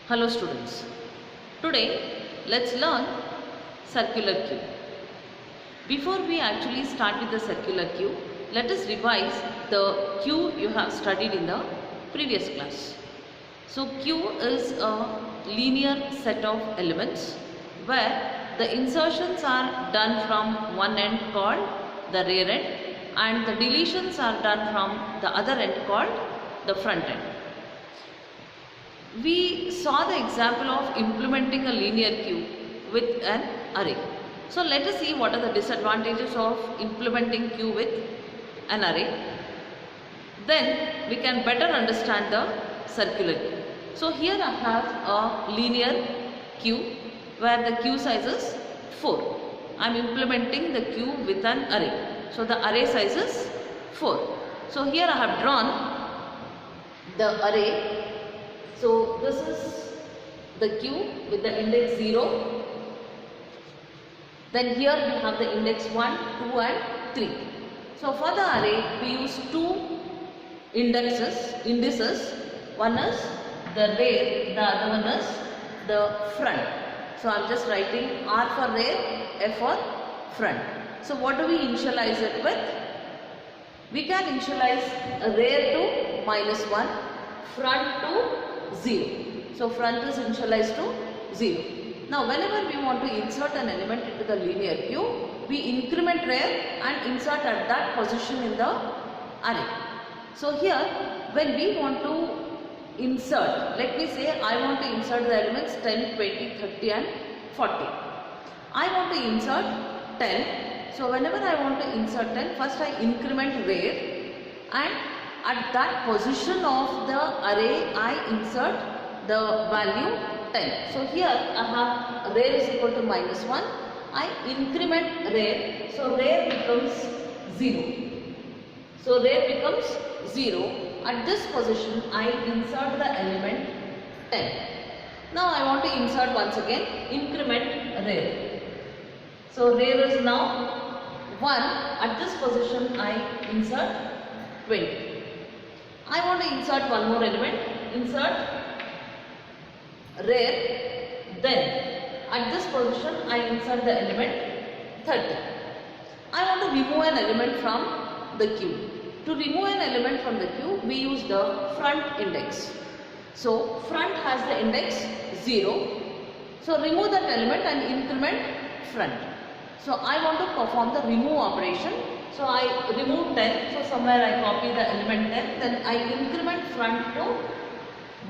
Hello students, today let's learn circular cube. Before we actually start with the circular cube, let us revise the cube you have studied in the previous class. So cube is a linear set of elements where the insertions are done from one end called the rear end and the deletions are done from the other end called the front end. We saw the example of implementing a linear cube with an array. So let us see what are the disadvantages of implementing cube with an array. Then we can better understand the circular cube. So here I have a linear cube where the cube size is 4. I am implementing the cube with an array. So the array size is 4. So here I have drawn the array. So this is the cube with the index 0. Then here we have the index 1, 2 and 3. So for the array we use two indices. One is the rear, the other one is the front. So I am just writing R for rear, F for front. So what do we initialize it with? We can initialize rear to -1, front to 0. So front is initialized to 0. Now whenever we want to insert an element into the linear cube, we increment rear and insert at that position in the array. So here when we want to insert, let me say I want to insert the elements 10, 20, 30 and 40. I want to insert 10. So whenever I want to insert 10, first I increment rear and at that position of the array I insert the value 10. So here I have rear is equal to -1. I increment rear. So rear becomes 0. So rear becomes 0. At this position I insert the element 10. Now I want to insert once again, increment rear. So rear is now 1. At this position I insert 20. I want to insert one more element, insert rear, then at this position I insert the element 30. I want to remove an element from the cube. To remove an element from the cube, we use the front index. So front has the index 0. So remove that element and increment front. So I want to perform the remove operation. So I remove 10, so somewhere I copy the element 10, then I increment front to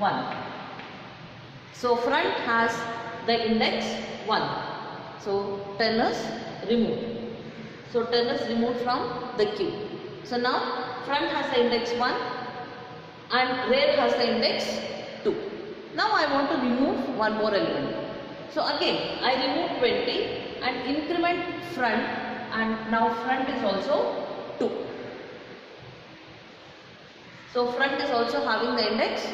1. So front has the index 1. So 10 is removed. So 10 is removed from the cube. So now front has the index 1 and rear has the index 2. Now I want to remove one more element. So again I remove 20 and increment front. And now front is also 2. So front is also having the index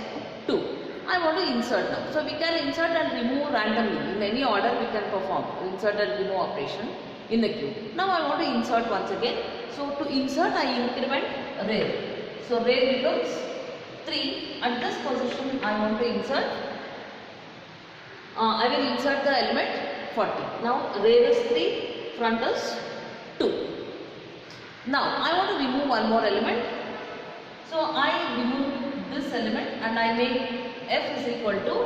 2. I want to insert now. So we can insert and remove randomly. In any order we can perform insert and remove operation in the cube. Now I want to insert once again. So to insert I increment rear. So rear becomes 3. At this position I want to insert. I will insert the element 40. Now rear is 3, front is 2. Now I want to remove one more element. So I remove this element and I make f is equal to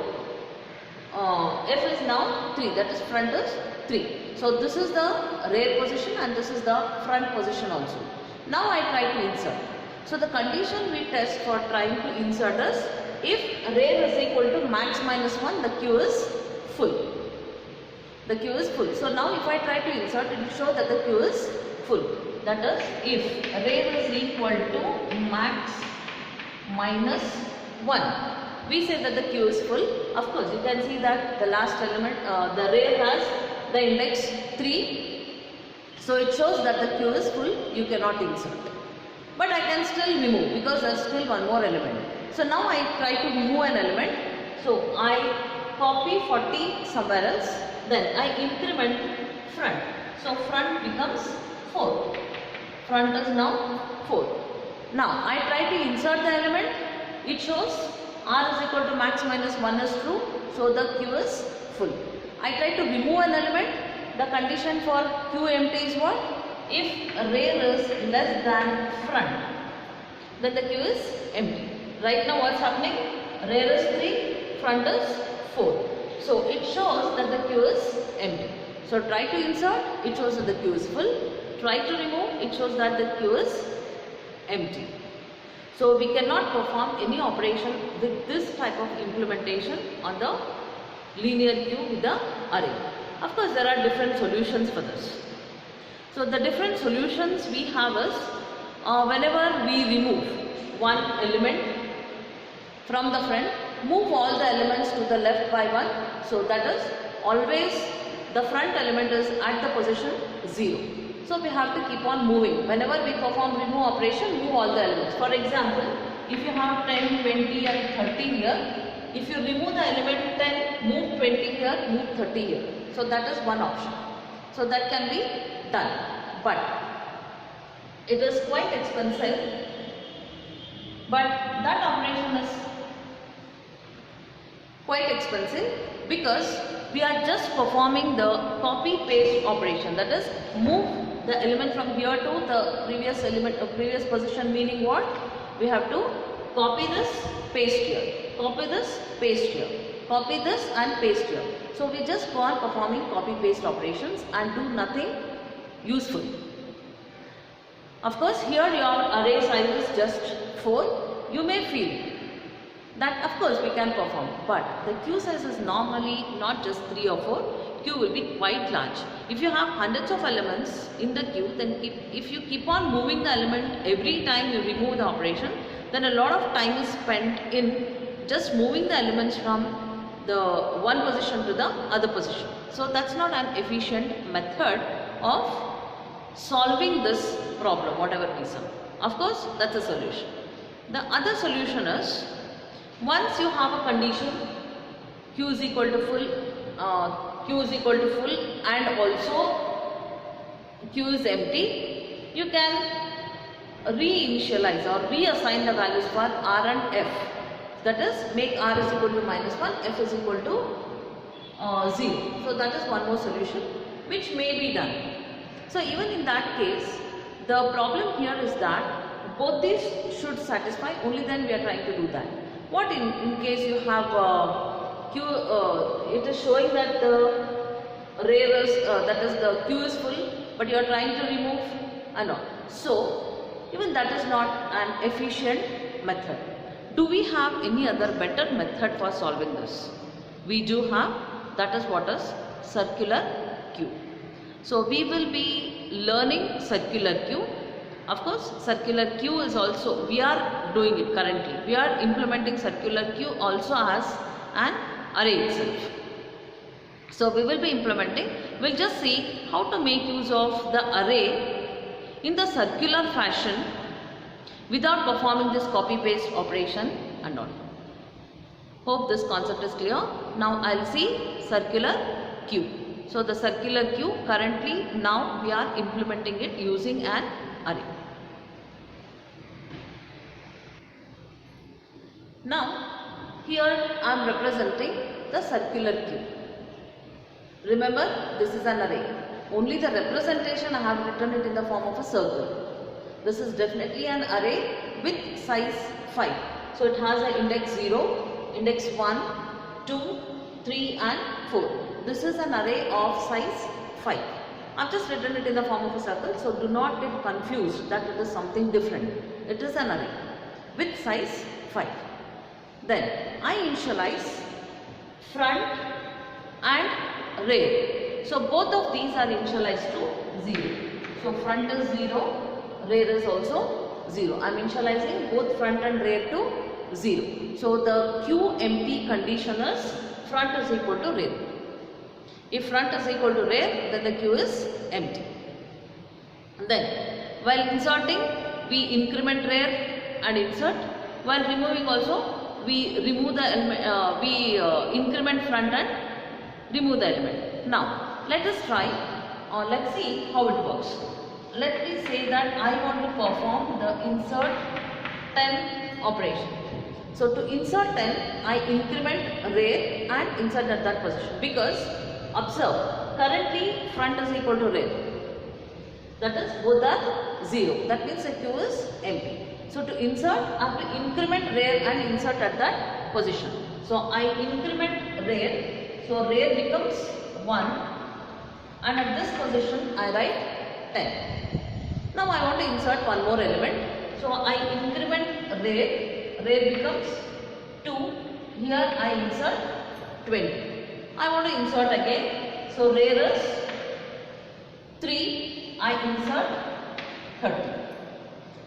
f is now 3, that is front is 3. So this is the rear position and this is the front position also. Now I try to insert. So the condition we test for trying to insert is if rear is equal to max -1, the queue is full. The queue is full. So now if I try to insert, it will show that the queue is full. That is if rear is equal to max -1. We say that the queue is full. Of course, you can see that the last element, the rear has the index 3. So it shows that the queue is full, you cannot insert. But I can still remove because there is still one more element. So now I try to remove an element. So I copy 40 somewhere else. Then I increment front. So front becomes 4. Front is now 4. Now I try to insert the element. It shows R is equal to max minus 1 is true, so the Q is full. I try to remove an element. The condition for Q empty is what? If rear is less than front, then the Q is empty. Right now what's happening? Rear is 3, front is 4. So it shows that the Q is empty. So try to insert, it shows that the Q is full. Try to remove, it shows that the Q is empty. So we cannot perform any operation with this type of implementation on the linear queue with the array. Of course, there are different solutions for this. So the different solutions we have is whenever we remove one element from the front, move all the elements to the left by one. So that is always the front element is at the position 0. So we have to keep on moving. Whenever we perform remove operation, move all the elements. For example, if you have 10, 20 and 30 here, if you remove the element 10, move 20 here, move 30 here. So that is one option. So that can be done. But it is quite expensive. But that operation is quite expensive because we are just performing the copy paste operation. That is, move the element from here to the previous element of previous position, meaning what? We have to copy this, paste here, copy this, paste here, copy this and paste here. So we just go on performing copy paste operations and do nothing useful. Of course, here your array size is just 4. You may feel that of course we can perform, but the queue size is normally not just 3 or 4. Queue will be quite large. If you have hundreds of elements in the queue, then if you keep on moving the element every time you remove the operation, then a lot of time is spent in just moving the elements from the one position to the other position. So that's not an efficient method of solving this problem, whatever reason. Of course, that's a solution. The other solution is, once you have a condition Q is equal to full, and also Q is empty, you can reinitialize or reassign the values for R and F. That is, make R is equal to -1, F is equal to 0. So that is one more solution which may be done. So even in that case, the problem here is that both these should satisfy, only then we are trying to do that. What in case you have Q, it is showing that the rear is, that is the Q is full, but you are trying to remove and all. So even that is not an efficient method. Do we have any other better method for solving this? We do have, that is what is circular queue. So we will be learning circular queue. Of course, circular queue is also, we are doing it currently. We are implementing circular queue also as an array itself. So we will be implementing, we'll just see how to make use of the array in the circular fashion without performing this copy paste operation and all. Hope this concept is clear. Now I'll see circular queue. So the circular queue, currently now we are implementing it using an array. Now here I am representing the circular queue. Remember, this is an array. Only the representation I have written it in the form of a circle. This is definitely an array with size 5. So it has an index 0, index 1, 2, 3 and 4. This is an array of size 5. I have just written it in the form of a circle, so do not get confused that it is something different. It is an array with size 5. Then I initialize front and rear. So both of these are initialized to 0. So front is 0, rear is also 0. I am initializing both front and rear to 0. So the Q empty condition is front is equal to rear. If front is equal to rear, then the Q is empty. Then while inserting, we increment rear and insert. While removing also, we remove the element, increment front and remove the element. Now let us try, or let's see how it works. Let me say that I want to perform the insert 10 operation. So to insert 10, I increment rear and insert at that position, because observe, currently front is equal to rear. That is, both are 0. That means the queue is empty. So to insert, I have to increment rear and insert at that position. So I increment rear. So rear becomes 1, and at this position I write 10. Now I want to insert one more element. So I increment rear. Rear becomes 2. Here I insert 20. I want to insert again. So rear is 3. I insert 30.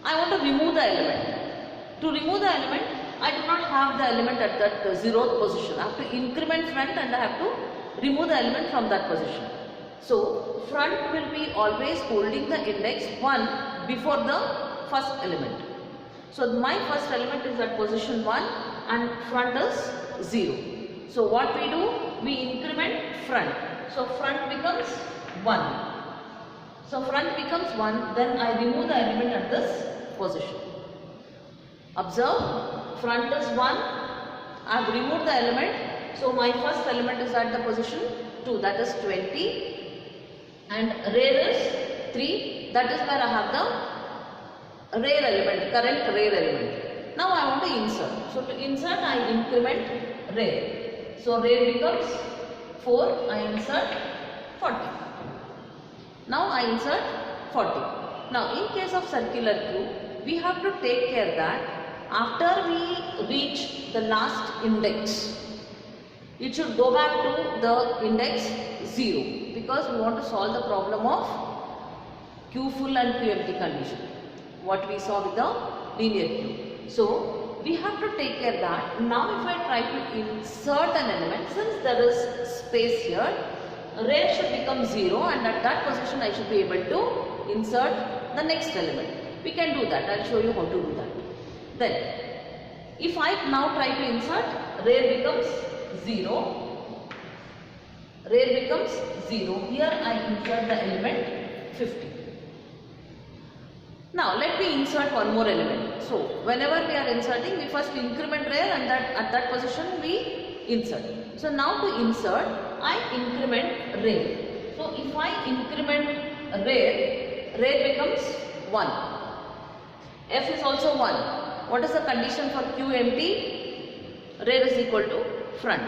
I want to remove the element. To remove the element, I do not have the element at that 0th position. I have to increment front and I have to remove the element from that position. So front will be always holding the index 1 before the first element. So my first element is at position 1 and front is 0. So what we do? We increment front. So front becomes 1. So front becomes 1, then I remove the element at this position. Observe, front is 1, I have removed the element. So my first element is at the position 2, that is 20, and rear is 3, that is where I have the rear element, current rear element. Now I want to insert. So to insert, I increment rear. So rear becomes 4, I insert 40. Now I insert 40. Now in case of circular queue, we have to take care that after we reach the last index, it should go back to the index 0, because we want to solve the problem of queue full and queue empty condition, what we saw with the linear queue. So we have to take care that now if I try to insert an element, since there is space here, rear should become 0, and at that position I should be able to insert the next element. We can do that. I will show you how to do that. Then if I now try to insert, rear becomes 0. Rear becomes 0. Here I insert the element 50. Now let me insert one more element. So whenever we are inserting, we first increment rear and at that position we insert. So now to insert, I increment rear. So if I increment rear, rear becomes 1. F is also 1. What is the condition for queue empty? Rear is equal to front.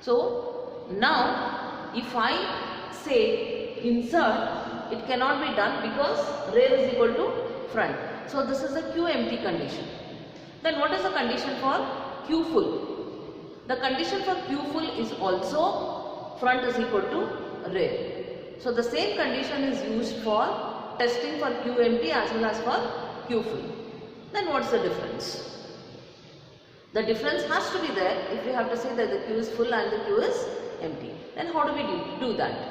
So now if I say insert, it cannot be done because rear is equal to front. So this is the queue empty condition. Then what is the condition for queue full? The condition for queue full is also front is equal to rear. So the same condition is used for testing for queue empty as well as for queue full. Then what's the difference? The difference has to be there if we have to say that the queue is full and the queue is empty. Then how do we do that?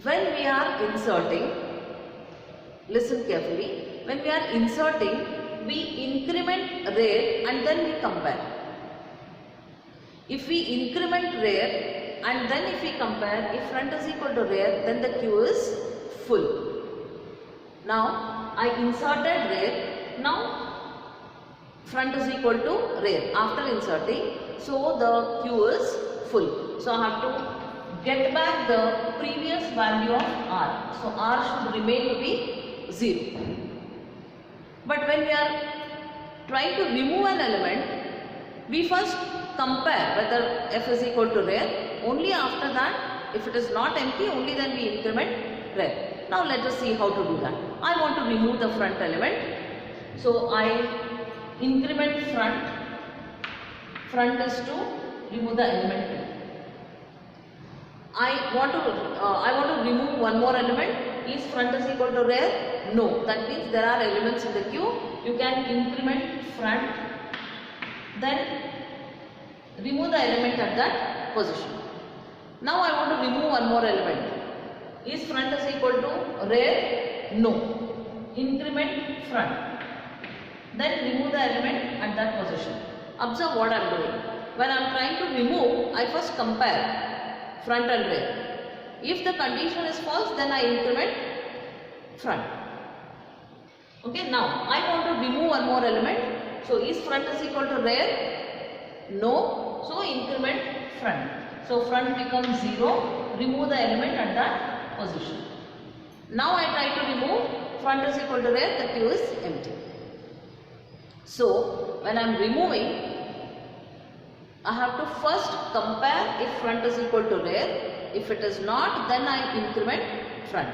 When we are inserting, listen carefully, when we are inserting, we increment rear and then we compare. If we increment rear and then if we compare, if front is equal to rear, then the queue is full. Now I inserted rear, now front is equal to rear after inserting, so the queue is full. So I have to get back the previous value of R. So R should remain to be 0. But when we are trying to remove an element, we first compare whether F is equal to rear. Only after that, if it is not empty, only then we increment rear. Now let us see how to do that. I want to remove the front element. So I increment front. Front is to remove the element 2. I want to remove one more element. Is front is equal to rear? No. That means there are elements in the queue. You can increment front, then remove the element at that position. Now I want to remove one more element. Is front is equal to rear? No. Increment front, then remove the element at that position. Observe what I am doing. When I am trying to remove, I first compare front and rear. If the condition is false, then I increment front. Okay, now I want to remove one more element. So is front is equal to rear? No. So increment front. So front becomes 0. Remove the element at that position. Now I try to remove front is equal to rear. The queue is empty. So when I am removing, I have to first compare if front is equal to rear. If it is not, then I increment front.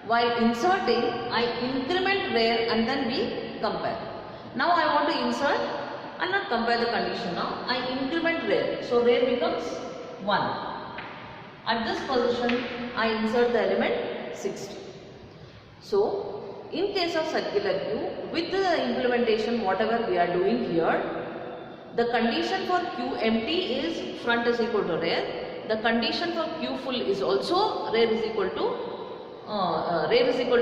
While inserting, I increment rear and then we compare. Now I want to insert, I will not compare the condition now. I increment rear. So rear becomes 1. At this position, I insert the element 60. So in case of circular queue, with the implementation whatever we are doing here, the condition for queue empty is front is equal to rear. The condition for queue full is also rear is equal to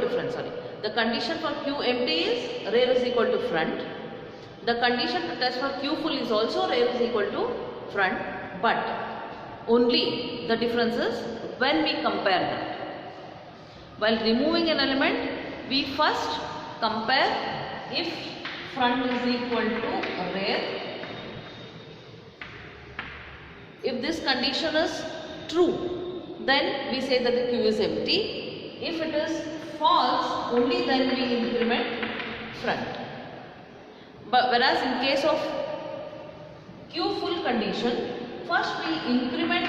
front. Sorry. The condition for queue empty is rear is equal to front. The condition to test for queue full is also rear is equal to front. But only the difference is when we compare that. While removing an element, we first compare if front is equal to rear. If this condition is true, then we say that the queue is empty. If it is false, only then we increment front. But whereas in case of queue full condition, first we increment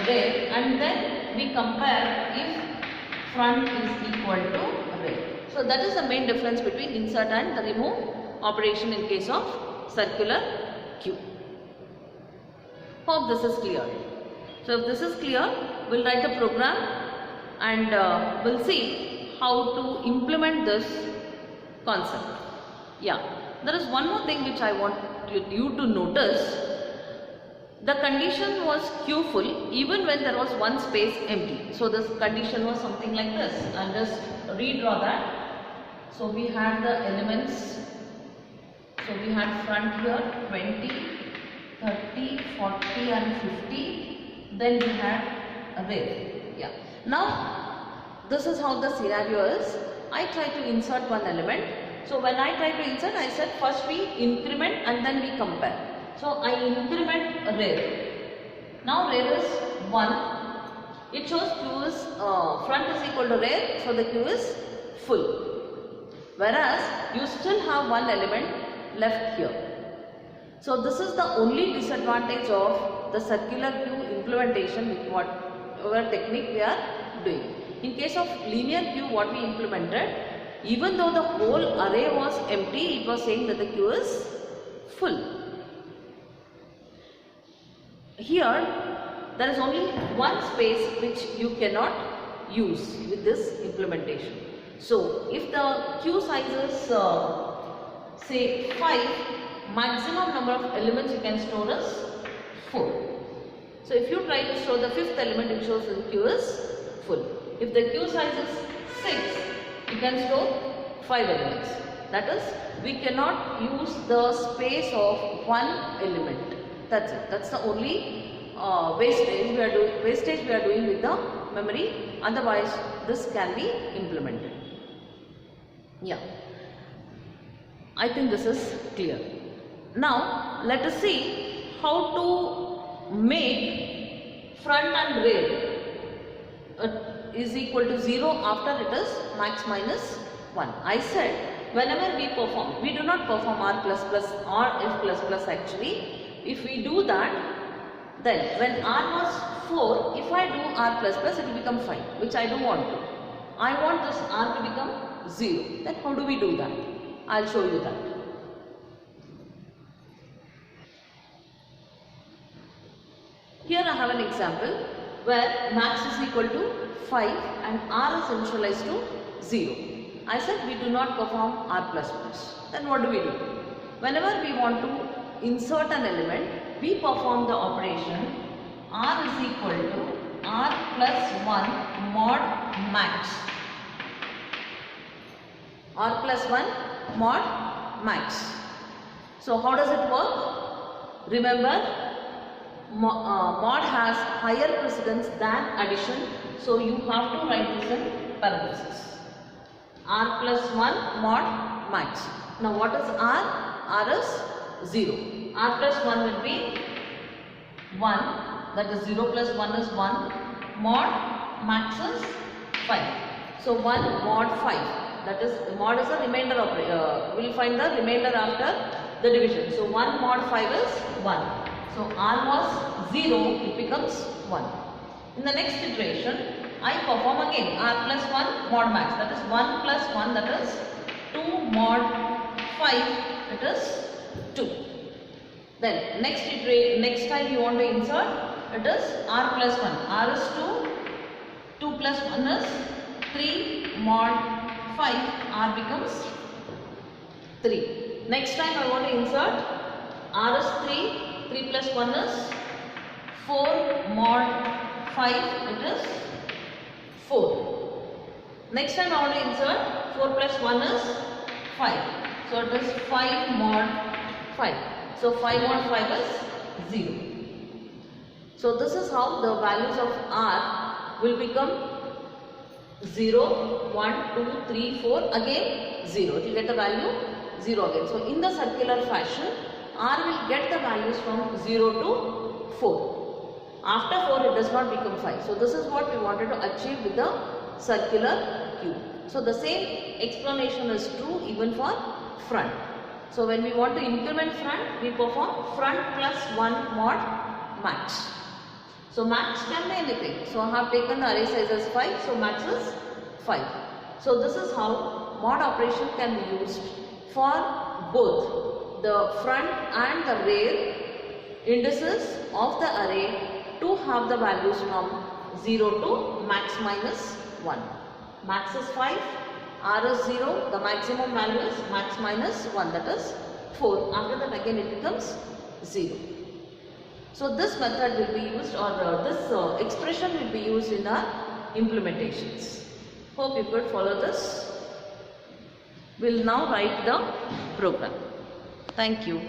rear and then we compare if front is equal to rear. So that is the main difference between insert and the remove operation in case of circular queue. Hope this is clear. So if this is clear, we'll write the program and we'll see how to implement this concept. Yeah, there is one more thing which I want you to notice. The condition was queue full even when there was one space empty. So this condition was something like this. I'll just redraw that. So we had the elements. So we had front here 20, 30, 40 and 50. Then we had a rear. Yeah. Now this is how the scenario is. I try to insert one element. So when I try to insert, I said first we increment and then we compare. So I increment rear. Now rear is 1. It shows queue is front is equal to rear. So the queue is full. Whereas you still have one element left here. So this is the only disadvantage of the circular queue implementation with whatever technique we are doing. In case of linear queue, what we implemented, even though the whole array was empty, it was saying that the queue is full. Here there is only one space which you cannot use with this implementation. So if the queue size is say 5, maximum number of elements you can store is 4. So if you try to store the 5th element, it shows the queue is full. If the queue size is 6, you can store 5 elements. That is, we cannot use the space of one element. That's it. That's the only wastage we are doing with the memory. Otherwise, this can be implemented. Yeah. I think this is clear. Now, let us see how to make front and rear is equal to 0 after it is max minus 1. I said whenever we perform, we do not perform R++ or F++ actually. If we do that, then when R was 4, if I do R++, it will become 5, which I don't want to. I want this R to become 0. Then how do we do that? I'll show you that. Here I have an example where max is equal to 5 and R is initialized to 0. I said we do not perform R++. Then what do we do? Whenever we want to insert an element, we perform the operation R is equal to R plus 1 mod max. R plus 1 mod max. So how does it work? Remember, mod has higher precedence than addition, so you have to write this in parentheses. R plus 1 mod max. Now what is R? r is 0. r plus 1 will be 1, that is 0 plus 1 is 1, mod max is 5. So 1 mod 5, that is mod is a remainder operator, we will find the remainder after the division. So 1 mod 5 is 1. So r was 0, it becomes 1. In the next iteration, I perform again r plus 1 mod max, that is 1 plus 1, that is 2 mod 5, it is 2. Then next time you want to insert, it is r plus 1, r is 2, 2 plus 1 is 3 mod 5, r becomes 3. Next time I want to insert, r is 3, 3 plus 1 is 4 mod 5, it is 4. Next time I want to insert, 4 plus 1 is 5. So it is 5 mod 5. So 5 mod 5 is 0. So this is how the values of r will become 0, 1, 2, 3, 4, again 0. It will get the value 0 again. So in the circular fashion, r will get the values from 0 to 4. After 4 it does not become 5. So this is what we wanted to achieve with the circular cube. So the same explanation is true even for front. So when we want to increment front, we perform front plus 1 mod max. So max can be anything. So I have taken the array size as 5. So max is 5. So this is how mod operation can be used for both the front and the rear indices of the array to have the values from 0 to max minus 1. Max is 5, r is 0, the maximum value is max minus 1, that is 4. After that again it becomes 0. So this method will be used, or this expression will be used in our implementations. Hope you could follow this. We will now write the program. Thank you.